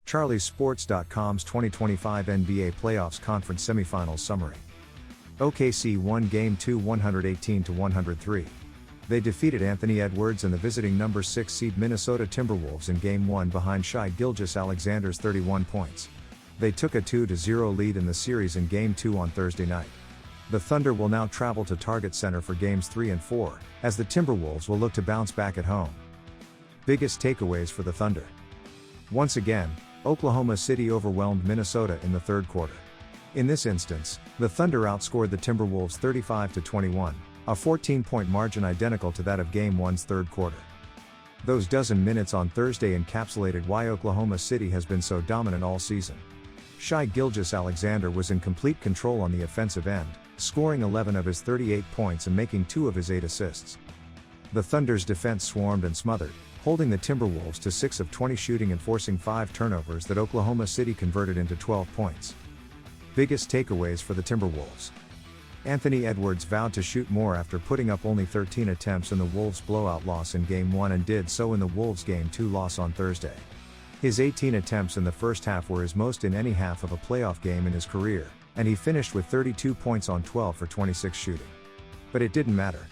CharlieSports.com's 2025 NBA Playoffs Conference Semifinals Summary. OKC won Game 2 118-103. They defeated Anthony Edwards and the visiting number 6 seed Minnesota Timberwolves in Game 1 behind Shai Gilgeous-Alexander's 31 points. They took a 2-0 lead in the series in Game 2 on Thursday night. The Thunder will now travel to Target Center for Games 3 and 4, as the Timberwolves will look to bounce back at home. Biggest takeaways for the Thunder. Once again, Oklahoma City overwhelmed Minnesota in the third quarter. In this instance, the Thunder outscored the Timberwolves 35-21, a 14-point margin identical to that of Game 1's third quarter. Those dozen minutes on Thursday encapsulated why Oklahoma City has been so dominant all season. Shai Gilgeous-Alexander was in complete control on the offensive end, scoring 11 of his 38 points and making 2 of his 8 assists. The Thunder's defense swarmed and smothered, holding the Timberwolves to 6 of 20 shooting and forcing 5 turnovers that Oklahoma City converted into 12 points. Biggest takeaways for the Timberwolves. Anthony Edwards vowed to shoot more after putting up only 13 attempts in the Wolves' blowout loss in Game 1 and did so in the Wolves' Game 2 loss on Thursday. His 18 attempts in the first half were his most in any half of a playoff game in his career, and he finished with 32 points on 12 for 26 shooting. But it didn't matter.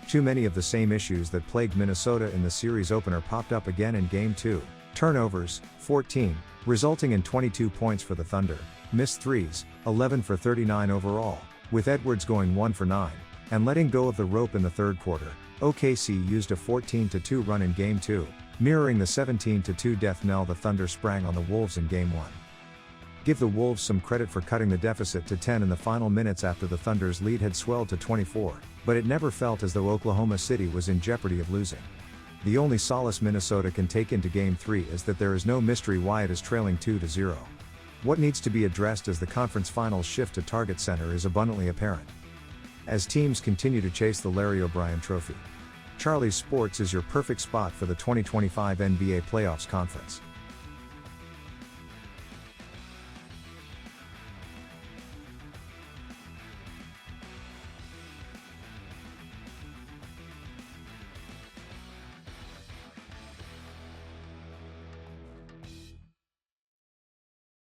Too many of the same issues that plagued Minnesota in the series opener popped up again in Game 2. Turnovers, 14, resulting in 22 points for the Thunder, missed threes, 11 for 39 overall, with Edwards going 1 for 9, and letting go of the rope in the third quarter. OKC used a 14-2 run in Game 2, mirroring the 17-2 death knell the Thunder sprang on the Wolves in Game 1. Give the Wolves some credit for cutting the deficit to 10 in the final minutes after the Thunder's lead had swelled to 24, but it never felt as though Oklahoma City was in jeopardy of losing. The only solace Minnesota can take into Game 3 is that there is no mystery why it is trailing 2-0. What needs to be addressed as the conference finals shift to Target Center is abundantly apparent. As teams continue to chase the Larry O'Brien Trophy, Charlie's Sports is your perfect spot for the 2025 NBA Playoffs Conference.